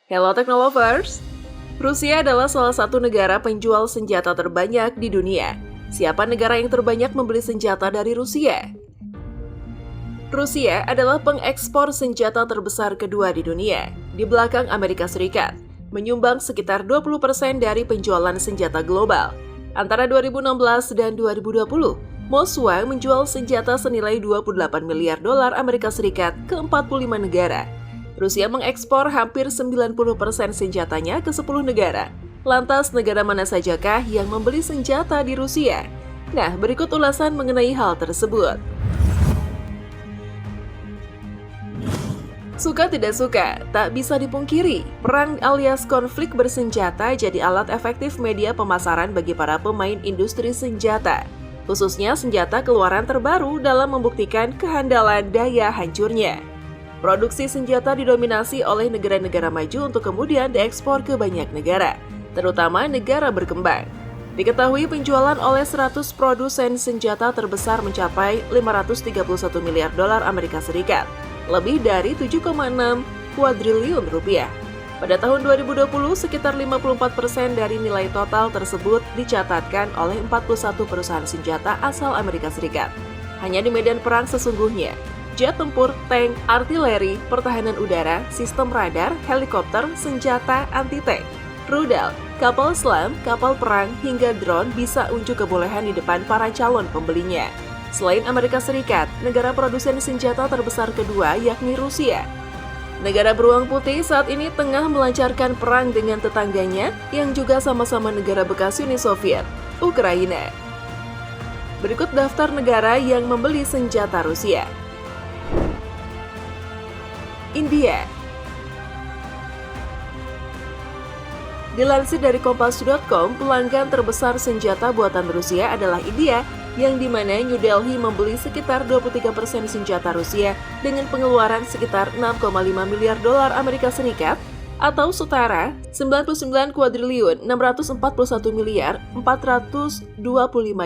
Hello Technolovers! Rusia adalah salah satu negara penjual senjata terbanyak di dunia. Siapa negara yang terbanyak membeli senjata dari Rusia? Rusia adalah pengekspor senjata terbesar kedua di dunia, di belakang Amerika Serikat, menyumbang sekitar 20% dari penjualan senjata global. Antara 2016 dan 2020, Moskwa menjual senjata senilai 28 miliar dolar Amerika Serikat ke 45 negara. Rusia mengekspor hampir 90% senjatanya ke 10 negara. Lantas, negara mana sajakah yang membeli senjata di Rusia? Nah, berikut ulasan mengenai hal tersebut. Suka tidak suka, tak bisa dipungkiri, perang alias konflik bersenjata jadi alat efektif media pemasaran bagi para pemain industri senjata. Khususnya senjata keluaran terbaru dalam membuktikan kehandalan daya hancurnya. Produksi senjata didominasi oleh negara-negara maju untuk kemudian diekspor ke banyak negara, terutama negara berkembang. Diketahui penjualan oleh 100 produsen senjata terbesar mencapai 531 miliar dolar Amerika Serikat, lebih dari 7,6 kuadriliun rupiah. Pada tahun 2020, sekitar 54% dari nilai total tersebut dicatatkan oleh 41 perusahaan senjata asal Amerika Serikat. Hanya di medan perang sesungguhnya, jet tempur, tank, artileri, pertahanan udara, sistem radar, helikopter, senjata anti-tank, rudal, kapal selam, kapal perang, hingga drone bisa unjuk kebolehan di depan para calon pembelinya. Selain Amerika Serikat, negara produsen senjata terbesar kedua yakni Rusia. Negara beruang putih saat ini tengah melancarkan perang dengan tetangganya yang juga sama-sama negara bekas Uni Soviet, Ukraina. Berikut daftar negara yang membeli senjata Rusia. India. Dilansir dari Kompas.com, pelanggan terbesar senjata buatan Rusia adalah India, yang dimana New Delhi membeli sekitar 23% senjata Rusia dengan pengeluaran sekitar 6,5 miliar dolar Amerika Serikat atau setara 99 kuadriliun 641 miliar 425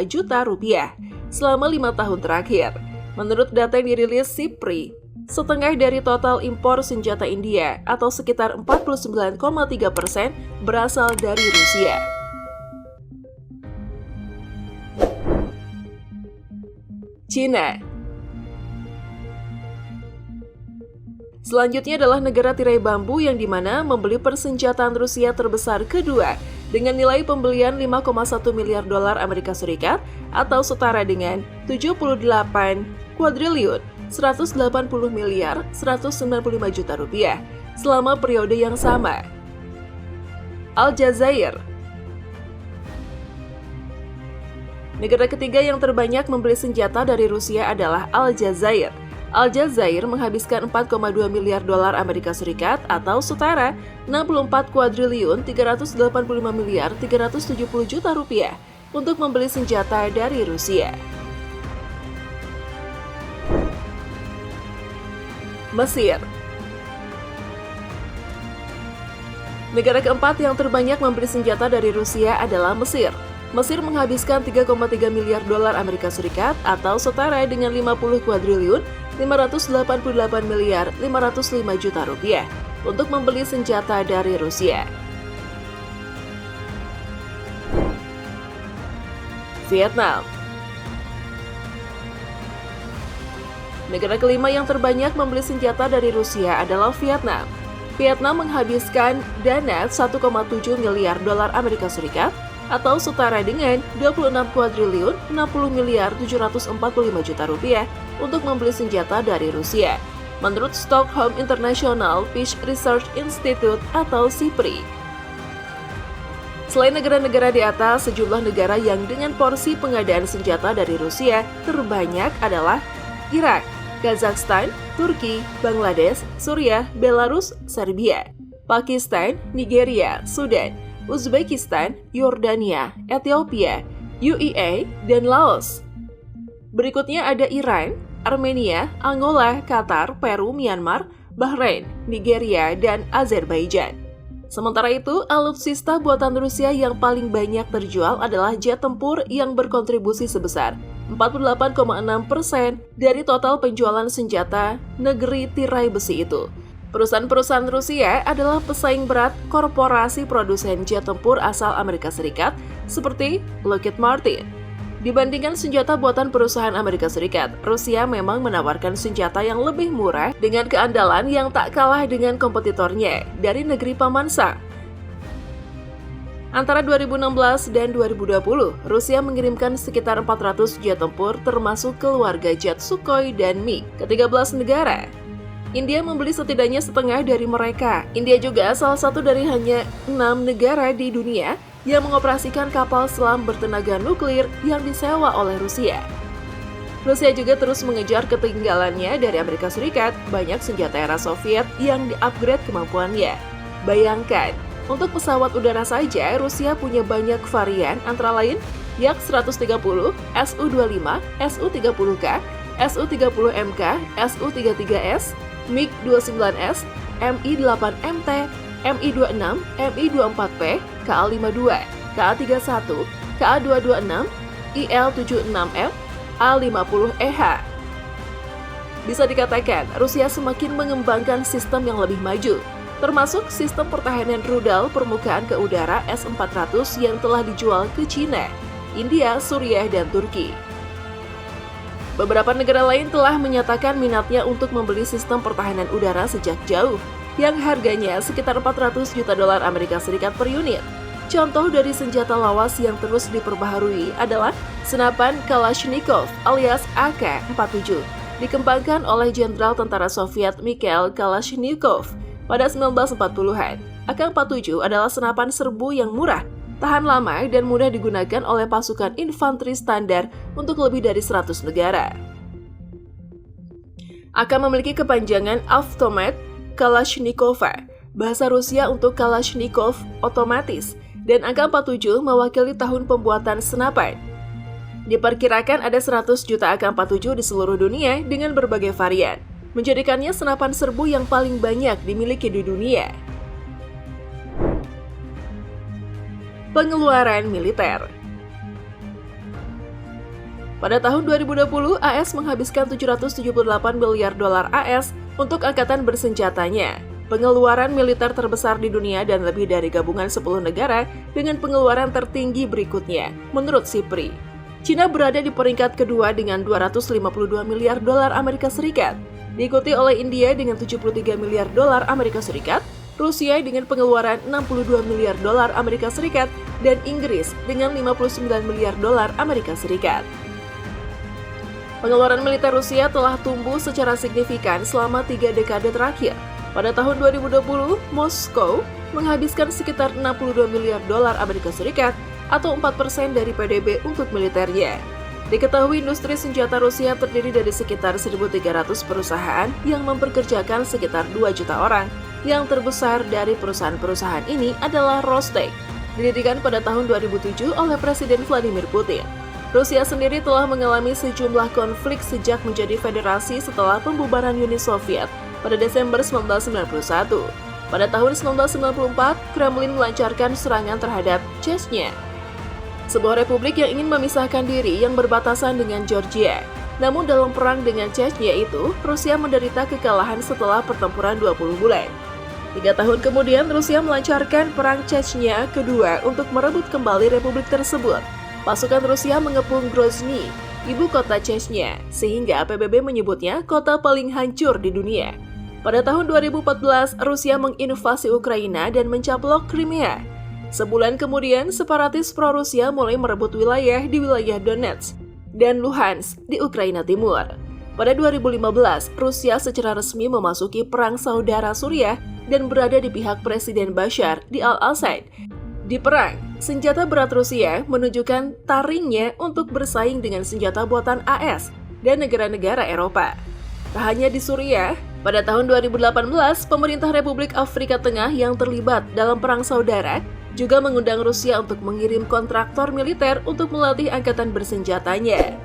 juta rupiah selama 5 tahun terakhir. Menurut data yang dirilis SIPRI, setengah dari total impor senjata India atau sekitar 49,3% berasal dari Rusia. Cina. Selanjutnya adalah negara tirai bambu yang dimana membeli persenjataan Rusia terbesar kedua dengan nilai pembelian 5,1 miliar dolar Amerika Serikat atau setara dengan 78 kuadriliun 180 miliar 195 juta rupiah selama periode yang sama. Aljazair. Negara ketiga yang terbanyak membeli senjata dari Rusia adalah Aljazair. Aljazair menghabiskan 4,2 miliar dolar Amerika Serikat atau setara 64 kuadriliun 385 miliar 370 juta rupiah untuk membeli senjata dari Rusia. Mesir. Negara keempat yang terbanyak membeli senjata dari Rusia adalah Mesir. Mesir menghabiskan 3,3 miliar dolar Amerika Serikat atau setara dengan 50 kuadriliun 588 miliar 505 juta rupiah untuk membeli senjata dari Rusia. Vietnam. Negara kelima yang terbanyak membeli senjata dari Rusia adalah Vietnam. Vietnam menghabiskan dana 1,7 miliar dolar Amerika Serikat atau setara dengan 26 kuadriliun 60 miliar 745 juta rupiah untuk membeli senjata dari Rusia, menurut Stockholm International Peace Research Institute atau SIPRI. Selain negara-negara di atas, sejumlah negara yang dengan porsi pengadaan senjata dari Rusia terbanyak adalah Irak, Kazakhstan, Turki, Bangladesh, Suriah, Belarus, Serbia, Pakistan, Nigeria, Sudan, Uzbekistan, Yordania, Ethiopia, UEA, dan Laos. Berikutnya ada Iran, Armenia, Angola, Qatar, Peru, Myanmar, Bahrain, Nigeria, dan Azerbaijan. Sementara itu, alutsista buatan Rusia yang paling banyak terjual adalah jet tempur yang berkontribusi sebesar 48,6% dari total penjualan senjata negeri tirai besi itu. Perusahaan-perusahaan Rusia adalah pesaing berat korporasi produsen jet tempur asal Amerika Serikat seperti Lockheed Martin. Dibandingkan senjata buatan perusahaan Amerika Serikat, Rusia memang menawarkan senjata yang lebih murah dengan keandalan yang tak kalah dengan kompetitornya dari negeri paman Sam. Antara 2016 dan 2020, Rusia mengirimkan sekitar 400 jet tempur termasuk keluarga jet Sukhoi dan MiG ke 13 negara. India membeli setidaknya setengah dari mereka. India juga salah satu dari hanya 6 negara di dunia yang mengoperasikan kapal selam bertenaga nuklir yang disewa oleh Rusia. Rusia juga terus mengejar ketinggalannya dari Amerika Serikat, banyak senjata era Soviet yang di-upgrade kemampuannya. Bayangkan, untuk pesawat udara saja, Rusia punya banyak varian antara lain Yak-130, Su-25, Su-30K, Su-30MK, Su-33S, MiG-29S, Mi-8MT, Mi-26, Mi-24P, KA-52, KA-31, KA-226, IL-76M, A-50EH. Bisa dikatakan, Rusia semakin mengembangkan sistem yang lebih maju, termasuk sistem pertahanan rudal permukaan ke udara S-400 yang telah dijual ke China, India, Suriah, dan Turki. Beberapa negara lain telah menyatakan minatnya untuk membeli sistem pertahanan udara sejak jauh, yang harganya sekitar 400 juta dolar Amerika Serikat per unit. Contoh dari senjata lawas yang terus diperbaharui adalah senapan Kalashnikov alias AK-47, dikembangkan oleh Jenderal Tentara Soviet Mikhail Kalashnikov pada 1940-an. AK-47 adalah senapan serbu yang murah, tahan lama, dan mudah digunakan oleh pasukan infanteri standar untuk lebih dari 100 negara. AK memiliki kepanjangan Avtomat Kalashnikova, bahasa Rusia untuk Kalashnikov otomatis, dan AK-47 mewakili tahun pembuatan senapan. Diperkirakan ada 100 juta AK-47 di seluruh dunia dengan berbagai varian, menjadikannya senapan serbu yang paling banyak dimiliki di dunia. Pengeluaran militer. Pada tahun 2020, AS menghabiskan 778 miliar dolar AS untuk angkatan bersenjatanya. Pengeluaran militer terbesar di dunia dan lebih dari gabungan 10 negara dengan pengeluaran tertinggi berikutnya, menurut SIPRI. Cina berada di peringkat kedua dengan 252 miliar dolar Amerika Serikat, diikuti oleh India dengan 73 miliar dolar Amerika Serikat, Rusia dengan pengeluaran 62 miliar dolar Amerika Serikat, dan Inggris dengan 59 miliar dolar Amerika Serikat. Pengeluaran militer Rusia telah tumbuh secara signifikan selama 3 dekade terakhir. Pada tahun 2020, Moskow menghabiskan sekitar 62 miliar dolar Amerika Serikat atau 4% dari PDB untuk militernya. Diketahui industri senjata Rusia terdiri dari sekitar 1.300 perusahaan yang memperkerjakan sekitar 2 juta orang. Yang terbesar dari perusahaan-perusahaan ini adalah Rostec, didirikan pada tahun 2007 oleh Presiden Vladimir Putin. Rusia sendiri telah mengalami sejumlah konflik sejak menjadi federasi setelah pembubaran Uni Soviet pada Desember 1991. Pada tahun 1994, Kremlin melancarkan serangan terhadap Chechnya, sebuah republik yang ingin memisahkan diri yang berbatasan dengan Georgia. Namun dalam perang dengan Chechnya itu, Rusia menderita kekalahan setelah pertempuran 20 bulan. 3 tahun kemudian, Rusia melancarkan perang Chechnya kedua untuk merebut kembali republik tersebut. Pasukan Rusia mengepung Grozny, ibu kota Chechnya, sehingga PBB menyebutnya kota paling hancur di dunia. Pada tahun 2014, Rusia menginvasi Ukraina dan mencaplok Crimea. Sebulan kemudian, separatis pro-Rusia mulai merebut wilayah di wilayah Donetsk dan Luhansk di Ukraina Timur. Pada 2015, Rusia secara resmi memasuki perang saudara Suriah dan berada di pihak Presiden Bashar di Al-Assad. Di perang, senjata berat Rusia menunjukkan taringnya untuk bersaing dengan senjata buatan AS dan negara-negara Eropa. Tak hanya di Suriah, pada tahun 2018, pemerintah Republik Afrika Tengah yang terlibat dalam perang saudara juga mengundang Rusia untuk mengirim kontraktor militer untuk melatih angkatan bersenjatanya.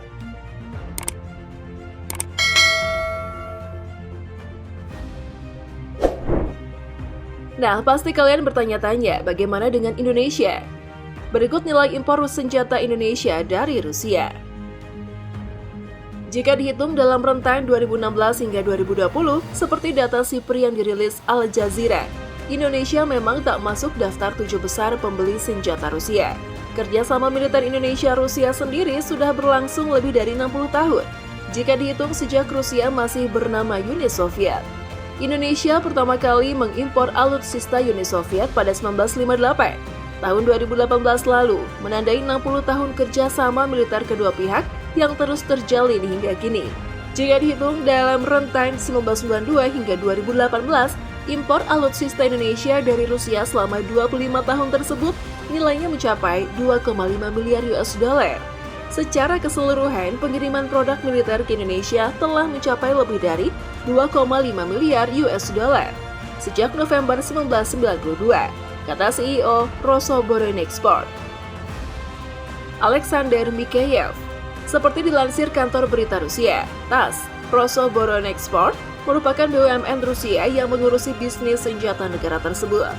Nah, pasti kalian bertanya-tanya bagaimana dengan Indonesia? Berikut nilai impor senjata Indonesia dari Rusia. Jika dihitung dalam rentang 2016 hingga 2020, seperti data SIPRI yang dirilis Al Jazeera, Indonesia memang tak masuk daftar 7 besar pembeli senjata Rusia. Kerjasama militer Indonesia-Rusia sendiri sudah berlangsung lebih dari 60 tahun, jika dihitung sejak Rusia masih bernama Uni Soviet. Indonesia pertama kali mengimpor alutsista Uni Soviet pada 1958. Tahun 2018 lalu, menandai 60 tahun kerjasama militer kedua pihak yang terus terjalin hingga kini. Jika dihitung dalam rentang 1992 hingga 2018, impor alutsista Indonesia dari Rusia selama 25 tahun tersebut nilainya mencapai 2,5 miliar US dollar. Secara keseluruhan, pengiriman produk militer ke Indonesia telah mencapai lebih dari 2,5 miliar US dollar sejak November 1992, kata CEO Rosoboronexport, Alexander Mikheyev. Seperti dilansir kantor berita Rusia, TASS, Rosoboronexport merupakan BUMN Rusia yang mengurusi bisnis senjata negara tersebut.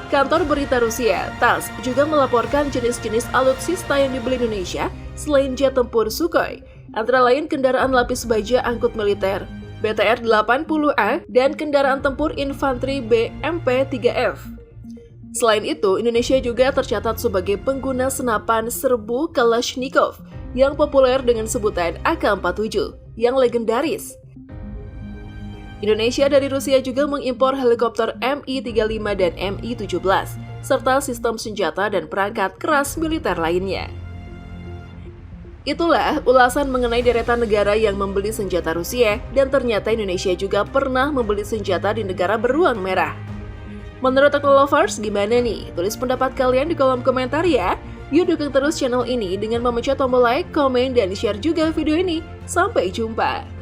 Kantor berita Rusia, TASS, juga melaporkan jenis-jenis alutsista yang dibeli Indonesia selain jet tempur Sukhoi, antara lain kendaraan lapis baja angkut militer, BTR-80A, dan kendaraan tempur infanteri BMP-3F. Selain itu, Indonesia juga tercatat sebagai pengguna senapan serbu Kalashnikov yang populer dengan sebutan AK-47, yang legendaris. Indonesia dari Rusia juga mengimpor helikopter Mi-35 dan Mi-17, serta sistem senjata dan perangkat keras militer lainnya. Itulah ulasan mengenai deretan negara yang membeli senjata Rusia, dan ternyata Indonesia juga pernah membeli senjata di negara beruang merah. Menurut Teknolovers, gimana nih? Tulis pendapat kalian di kolom komentar ya! Yuk dukung terus channel ini dengan memencet tombol like, komen, dan share juga video ini. Sampai jumpa!